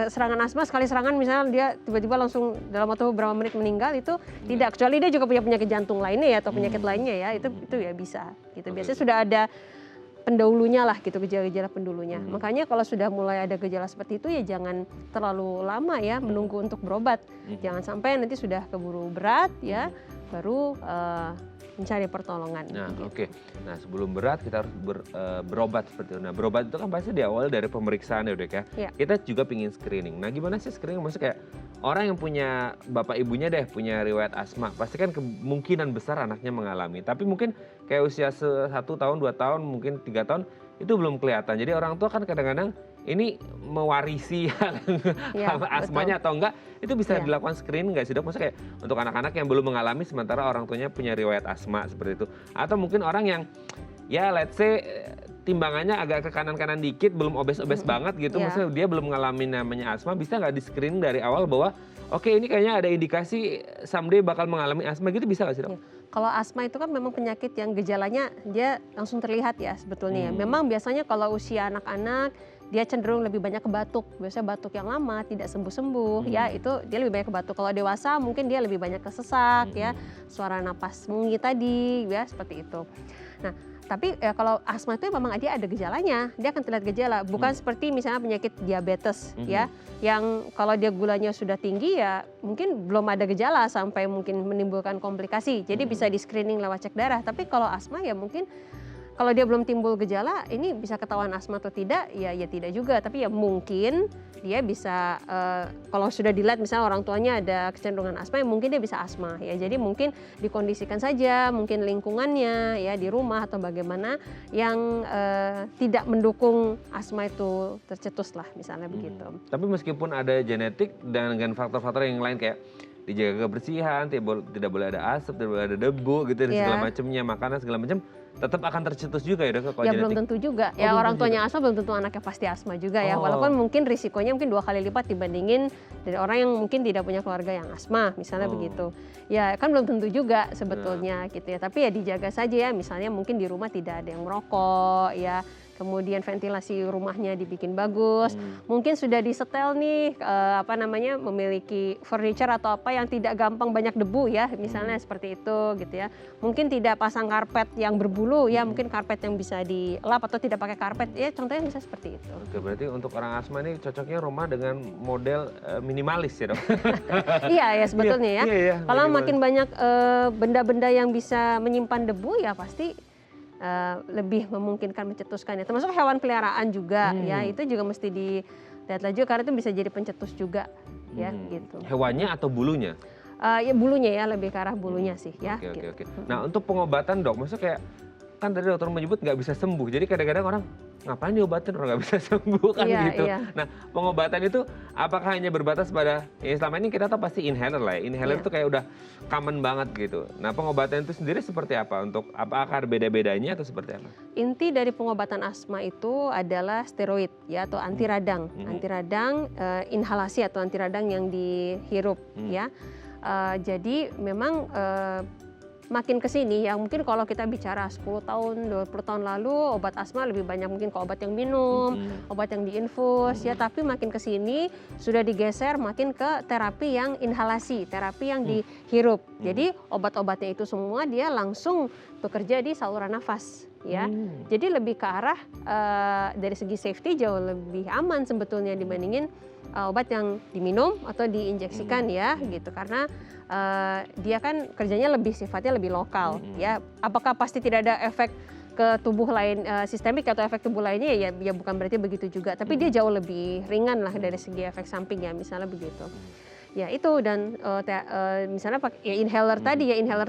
serangan asma, sekali serangan misalnya dia tiba-tiba langsung dalam waktu beberapa menit meninggal itu tidak, kecuali dia juga punya penyakit jantung lainnya ya atau penyakit lainnya ya itu ya bisa gitu. Biasanya sudah ada pendahulunya lah gitu, gejala-gejala pendahulunya. Makanya kalau sudah mulai ada gejala seperti itu ya jangan terlalu lama ya menunggu untuk berobat. Jangan sampai nanti sudah keburu berat ya baru mencari pertolongan. Nah, gitu. oke. Nah, sebelum berat kita harus berobat seperti itu. Nah, berobat itu kan pasti diawali dari pemeriksaan ya, Dok ya. Iya. Kita juga pingin screening. Nah, gimana sih screening? Maksudnya kayak orang yang punya bapak ibunya deh punya riwayat asma, pasti kan kemungkinan besar anaknya mengalami. Tapi mungkin kayak usia 1 tahun, 2 tahun, mungkin 3 tahun itu belum kelihatan. Jadi orang tua kan kadang-kadang ini mewarisi Iya, asmanya atau enggak, itu bisa Iya. dilakukan screening nggak sih, Dok? Maksudnya kayak untuk anak-anak yang belum mengalami sementara orang tuanya punya riwayat asma seperti itu. Atau mungkin orang yang ya let's say timbangannya agak ke kanan-kanan dikit, belum obes-obes banget gitu, Iya. maksudnya dia belum mengalami namanya asma, bisa nggak di-screening dari awal bahwa oke ini kayaknya ada indikasi someday bakal mengalami asma gitu, bisa nggak sih, Dok? Iya. Kalau asma itu kan memang penyakit yang gejalanya dia langsung terlihat ya sebetulnya. Memang biasanya kalau usia anak-anak dia cenderung lebih banyak ke batuk. Biasanya batuk yang lama tidak sembuh-sembuh ya itu dia lebih banyak ke batuk. Kalau dewasa mungkin dia lebih banyak ke sesak ya, suara napas mengi tadi ya seperti itu. Nah, tapi ya kalau asma itu memang dia ada gejalanya, dia akan terlihat gejala. Bukan seperti misalnya penyakit diabetes ya, yang kalau dia gulanya sudah tinggi ya mungkin belum ada gejala sampai mungkin menimbulkan komplikasi. Jadi bisa di screening lewat cek darah. Tapi kalau asma ya mungkin kalau dia belum timbul gejala, ini bisa ketahuan asma atau tidak? Ya tidak juga. Tapi ya mungkin dia bisa kalau sudah dilihat misalnya orang tuanya ada kecenderungan asma, ya mungkin dia bisa asma. Ya jadi mungkin dikondisikan saja, mungkin lingkungannya ya di rumah atau bagaimana yang tidak mendukung asma itu tercetus lah misalnya begitu. Tapi meskipun ada genetik dan dengan faktor-faktor yang lain kayak dijaga kebersihan, tidak boleh ada asap, tidak boleh ada debu gitu dan segala macamnya, makanan segala macam, tetap akan tercetus juga ya, Dok, kalau Ya genetik? belum tentu juga. Oh, Ya belum orang tentu tuanya asma belum tentu anaknya pasti asma juga ya. Oh. Walaupun mungkin risikonya mungkin 2 kali lipat dibandingin dari orang yang mungkin tidak punya keluarga yang asma, misalnya begitu. Ya kan belum tentu juga sebetulnya gitu ya. Tapi ya dijaga saja ya. Misalnya mungkin di rumah tidak ada yang merokok ya. Kemudian ventilasi rumahnya dibikin bagus. Mungkin sudah disetel nih memiliki furniture atau apa yang tidak gampang banyak debu ya, misalnya seperti itu gitu ya. Mungkin tidak pasang karpet yang berbulu ya, mungkin karpet yang bisa dilap atau tidak pakai karpet ya, contohnya bisa seperti itu. Oke, berarti untuk orang asma ini cocoknya rumah dengan model minimalis ya, Dok? Iya ya sebetulnya ya. Iya, Kalau minimalis. makin banyak benda-benda yang bisa menyimpan debu ya pasti lebih memungkinkan mencetuskan ya. Termasuk hewan peliharaan juga ya, itu juga mesti dilihat lagi karena itu bisa jadi pencetus juga ya gitu. Hewannya atau bulunya? Ya bulunya ya, lebih ke arah bulunya sih ya. Oke, gitu. oke, oke. Nah, untuk pengobatan, Dok, maksudnya kayak kan tadi dokter menyebut nggak bisa sembuh. Jadi kadang-kadang orang ngapain diobatin orang nggak bisa sembuh kan Iya, gitu. iya. Nah, pengobatan itu apakah hanya berbatas pada ya selama ini kita tahu pasti inhaler lah ya. Inhaler Iya. itu kayak udah common banget gitu. Nah, pengobatan itu sendiri seperti apa? Untuk apakah beda-bedanya atau seperti apa? Inti dari pengobatan asma itu adalah steroid ya atau anti radang. Anti radang inhalasi atau anti radang yang dihirup ya. Jadi memang makin ke sini ya mungkin kalau kita bicara 10 tahun, 20 tahun lalu obat asma lebih banyak mungkin ke obat yang minum, obat yang diinfus ya, tapi makin ke sini sudah digeser makin ke terapi yang inhalasi, terapi yang dihirup. Jadi obat-obatnya itu semua dia langsung bekerja di saluran nafas ya. Jadi lebih ke arah dari segi safety jauh lebih aman sebetulnya dibandingin obat yang diminum atau diinjeksikan ya gitu, karena dia kan kerjanya lebih sifatnya lebih lokal ya. Apakah pasti tidak ada efek ke tubuh lain sistemik atau efek tubuh lainnya ya bukan berarti begitu juga, tapi dia jauh lebih ringan lah dari segi efek samping ya misalnya begitu. Ya itu dan misalnya ya inhaler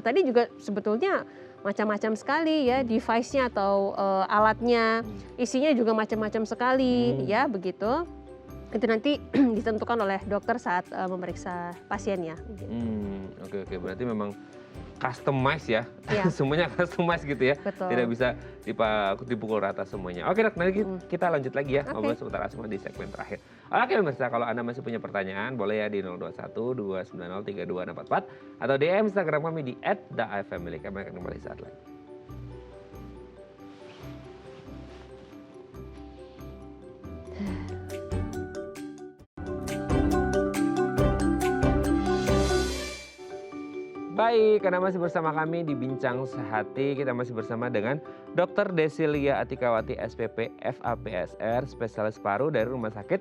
tadi juga sebetulnya macam-macam sekali ya device-nya atau alatnya, isinya juga macam-macam sekali ya begitu. Itu nanti ditentukan oleh dokter saat memeriksa pasiennya. Gitu. Oke, berarti memang customize ya, Iya. semuanya customize gitu ya, Betul. tidak bisa dipukul rata semuanya. Oke dok, nanti kita lanjut lagi ya Oke. ngobrol seputar asma di segmen terakhir. Oke pemirsa, kalau Anda masih punya pertanyaan boleh ya di 021 290 3244 atau DM Instagram kami di @daifamily. Kami akan kembali saat lagi. Baik, karena masih bersama kami di Bincang Sehati, kita masih bersama dengan Dr. Desilia Atikawati SPP FAPSR, spesialis paru dari Rumah Sakit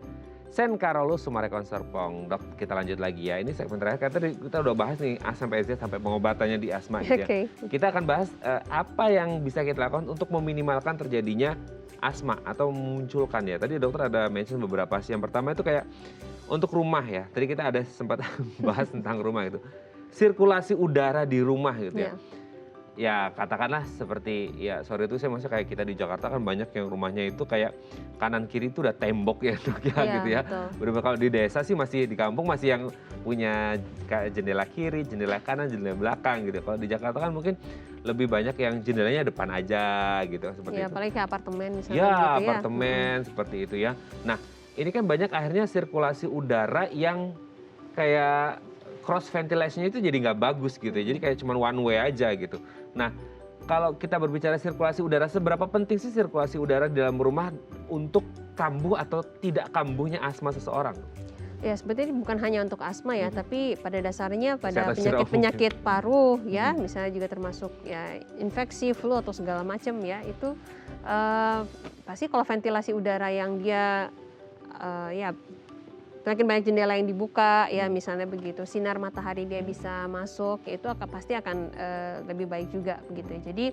Sen Karolus Sumarekon Serpong. Dok, kita lanjut lagi ya. Ini segmen terakhir, karena tadi kita udah bahas nih A sampai Z sampai pengobatannya di asma gitu ya. Oke. Kita akan bahas apa yang bisa kita lakukan untuk meminimalkan terjadinya asma atau memunculkan ya. Tadi dokter ada mention beberapa sih. Yang pertama itu kayak untuk rumah ya. Tadi kita ada sempat bahas tentang rumah itu. Sirkulasi udara di rumah gitu ya. Iya. Ya katakanlah seperti ya sore itu saya maksudnya kayak kita di Jakarta kan banyak yang rumahnya itu kayak kanan kiri itu udah tembok ya dok ya Iya, gitu ya. betul. Bener-bener kalau di desa sih masih di kampung masih yang punya kayak jendela kiri, jendela kanan, jendela belakang gitu. Kalau di Jakarta kan mungkin lebih banyak yang jendelanya depan aja gitu seperti Ya, itu. apalagi kayak apartemen misalnya Ya, gitu ya. apartemen seperti itu ya. Nah, ini kan banyak akhirnya sirkulasi udara yang kayak cross ventilation-nya itu jadi nggak bagus gitu ya. Jadi kayak cuma one way aja gitu. Nah, kalau kita berbicara sirkulasi udara, seberapa penting sih sirkulasi udara di dalam rumah untuk kambuh atau tidak kambuhnya asma seseorang? Ya, sebetulnya bukan hanya untuk asma ya, tapi pada dasarnya pada Kesehatan secara umum. penyakit-penyakit paru ya, misalnya juga termasuk ya infeksi, flu atau segala macam ya, itu pasti kalau ventilasi udara yang dia ya semakin banyak jendela yang dibuka ya misalnya begitu, sinar matahari dia bisa masuk, itu pasti akan lebih baik juga begitu. Jadi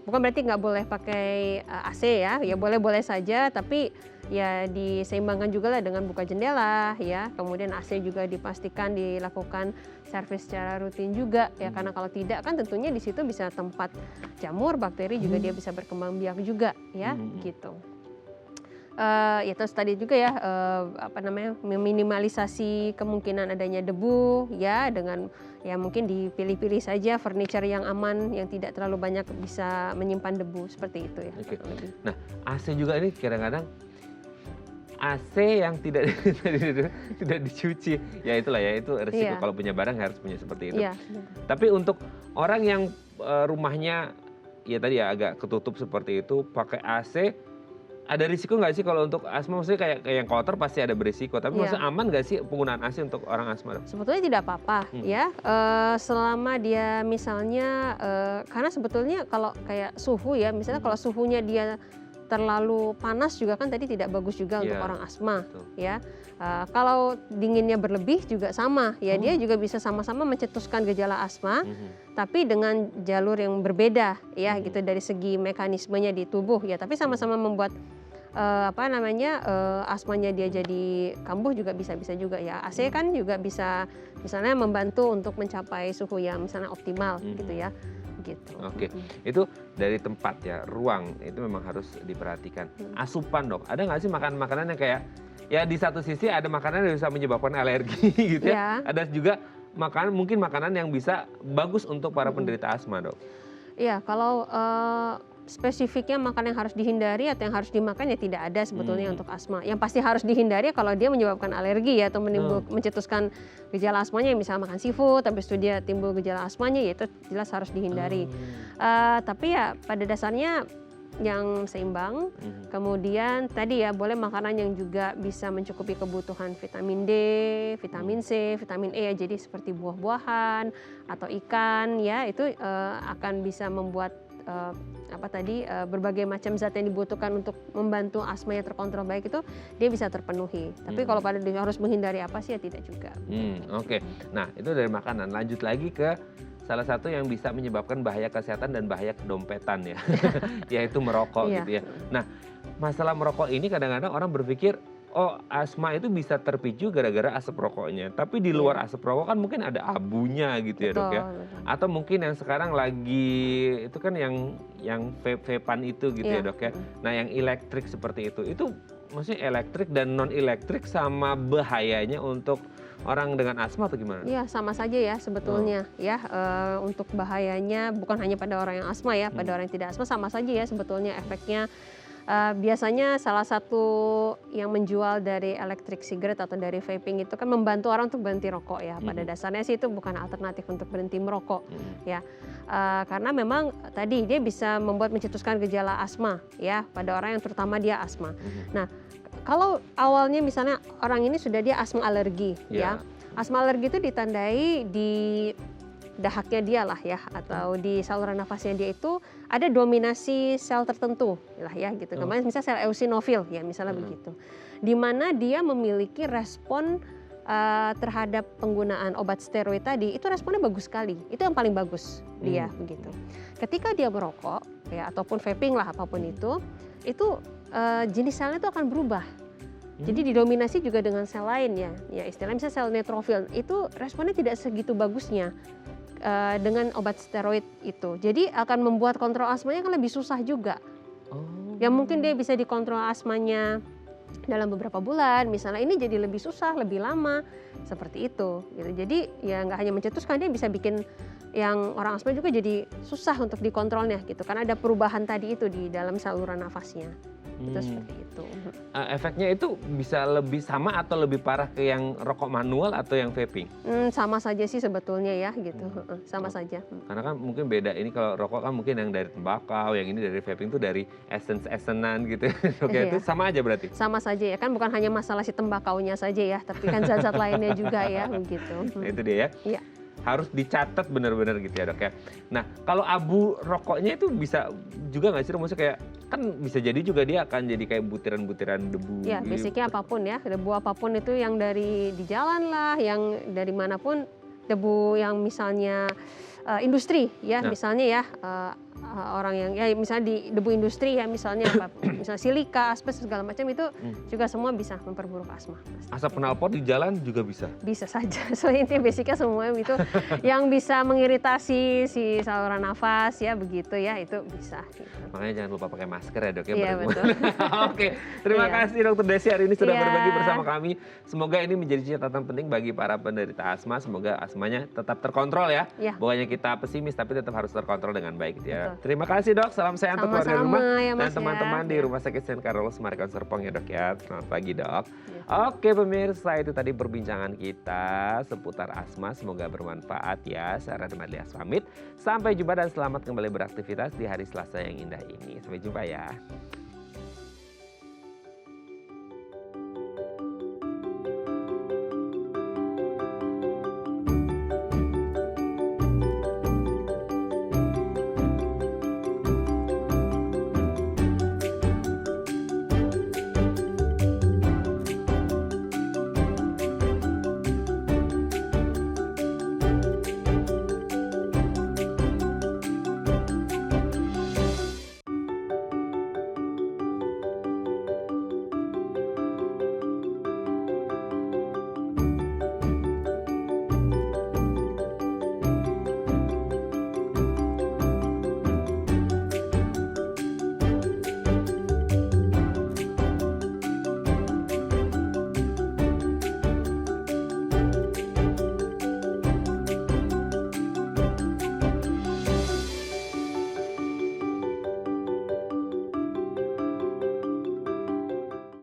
bukan berarti nggak boleh pakai AC ya boleh-boleh saja, tapi ya diseimbangkan juga lah dengan buka jendela ya, kemudian AC juga dipastikan dilakukan servis secara rutin juga ya, karena kalau tidak kan tentunya di situ bisa tempat jamur, bakteri juga dia bisa berkembang biak juga ya gitu. Ya terus tadi juga ya meminimalisasi kemungkinan adanya debu ya, dengan ya mungkin dipilih-pilih saja furniture yang aman yang tidak terlalu banyak bisa menyimpan debu seperti itu ya. Oke. Nah, AC juga ini kadang-kadang AC yang tidak tidak dicuci. Ya itulah ya, itu resiko Iya. kalau punya barang harus punya seperti itu. Iya. Tapi untuk orang yang rumahnya ya tadi ya agak ketutup seperti itu pakai AC, ada risiko nggak sih kalau untuk asma? Maksudnya kayak yang kotor pasti ada berisiko, tapi Iya. maksudnya aman nggak sih penggunaan AC untuk orang asma? Sebetulnya tidak apa-apa ya, selama dia misalnya karena sebetulnya kalau kayak suhu ya, misalnya kalau suhunya dia terlalu panas juga kan tadi tidak bagus juga untuk Iya, orang asma betul. ya. Kalau dinginnya berlebih juga sama ya, dia juga bisa sama-sama mencetuskan gejala asma, tapi dengan jalur yang berbeda ya gitu dari segi mekanismenya di tubuh ya, tapi sama-sama membuat asmanya dia jadi kambuh juga bisa juga ya. AC kan juga bisa misalnya membantu untuk mencapai suhu yang misalnya optimal gitu ya. Gitu. Oke, itu dari tempat ya, ruang itu memang harus diperhatikan. Asupan dok, ada nggak sih makanan-makanan yang kayak ya di satu sisi ada makanan yang bisa menyebabkan alergi gitu ya, ada juga mungkin makanan yang bisa bagus untuk para penderita asma dok. Iya, kalau spesifiknya makanan yang harus dihindari atau yang harus dimakan ya tidak ada sebetulnya untuk asma. Yang pasti harus dihindari kalau dia menyebabkan alergi ya, atau mencetuskan gejala asmanya, misalnya makan seafood habis itu dia timbul gejala asmanya, ya itu jelas harus dihindari. Tapi ya pada dasarnya yang seimbang, kemudian tadi ya boleh makanan yang juga bisa mencukupi kebutuhan vitamin D, vitamin C, vitamin E ya, jadi seperti buah-buahan atau ikan ya, itu akan bisa membuat berbagai macam zat yang dibutuhkan untuk membantu asma yang terkontrol baik itu dia bisa terpenuhi. Tapi kalau pada dia harus menghindari apa sih ya tidak juga. Oke. Nah, itu dari makanan. Lanjut lagi ke salah satu yang bisa menyebabkan bahaya kesehatan dan bahaya kedompetan ya, yaitu merokok gitu ya. Nah, masalah merokok ini kadang-kadang orang berpikir oh asma itu bisa terpicu gara-gara asap rokoknya. Tapi di luar asap rokok kan mungkin ada abunya gitu ya dok ya. Atau mungkin yang sekarang lagi itu kan yang vape-vapean itu gitu ya dok ya. Nah yang elektrik seperti itu maksudnya elektrik dan non elektrik sama bahayanya untuk orang dengan asma atau gimana? Iya, sama saja ya sebetulnya ya, untuk bahayanya bukan hanya pada orang yang asma ya, pada orang yang tidak asma sama saja ya sebetulnya efeknya. Biasanya salah satu yang menjual dari electric cigarette atau dari vaping itu kan membantu orang untuk berhenti rokok ya. Pada dasarnya sih itu bukan alternatif untuk berhenti merokok ya. Karena memang tadi dia bisa membuat mencetuskan gejala asma ya pada orang yang terutama dia asma. Nah, kalau awalnya misalnya orang ini sudah dia asma alergi ya. Asma alergi itu ditandai di dahaknya dia lah ya atau di saluran nafasnya dia itu ada dominasi sel tertentu lah ya gitu. Kemarin misalnya sel eosinofil ya misalnya begitu. Di mana dia memiliki respon terhadap penggunaan obat steroid tadi itu responnya bagus sekali. Itu yang paling bagus dia begitu. Ketika dia merokok ya ataupun vaping lah apapun itu jenis selnya itu akan berubah. Jadi didominasi juga dengan sel lain ya. Ya istilahnya misalnya sel neutrofil itu responnya tidak segitu bagusnya dengan obat steroid itu. Jadi akan membuat kontrol asmanya kan lebih susah juga. Ya mungkin dia bisa dikontrol asmanya dalam beberapa bulan, misalnya ini jadi lebih susah, lebih lama, seperti itu. Gitu. Jadi ya nggak hanya mencetuskan, dia bisa bikin yang orang asma juga jadi susah untuk dikontrolnya gitu. Karena ada perubahan tadi itu di dalam saluran nafasnya. Itu seperti itu. Efeknya itu bisa lebih sama atau lebih parah ke yang rokok manual atau yang vaping? Sama saja sih sebetulnya ya gitu, sama saja. Karena kan mungkin beda, ini kalau rokok kan mungkin yang dari tembakau, yang ini dari vaping itu dari essence-essenan gitu. Oke, itu sama aja berarti? Sama saja ya, kan bukan hanya masalah si tembakaunya saja ya, tapi kan zat-zat lainnya juga ya begitu. Nah, itu dia ya? Iya. Harus dicatat benar-benar gitu ya dok ya. Nah kalau abu rokoknya itu bisa juga nggak sih, maksudnya kayak kan bisa jadi juga dia akan jadi kayak butiran-butiran debu. Ya basicnya apapun ya, debu apapun itu yang dari di jalan lah, yang dari manapun, debu yang misalnya industri ya, misalnya ya orang yang ya misalnya di debu industri ya misalnya apa, misalnya silika, aspes segala macam itu juga semua bisa memperburuk asma. Asap knalpot di jalan juga bisa? Bisa saja, soalnya intinya basicnya semua itu yang bisa mengiritasi si saluran nafas ya begitu ya, itu bisa. Gitu. Makanya jangan lupa pakai masker ya dok ya. Iya betul. Oke, terima kasih Dokter Desi hari ini sudah berbagi bersama kami. Semoga ini menjadi catatan penting bagi para penderita asma, semoga asmanya tetap terkontrol ya. Bukannya kita pesimis tapi tetap harus terkontrol dengan baik gitu ya. Terima kasih dok, salam sehat untuk keluarga rumah ya, dan teman-teman di Rumah Sakit St. Carlos Marikon Serpong ya dok ya. Selamat pagi dok. Oke pemirsa, itu tadi perbincangan kita seputar asma, semoga bermanfaat ya. Saya Radha Madlias pamit, sampai jumpa dan selamat kembali beraktivitas di hari Selasa yang indah ini. Sampai jumpa ya.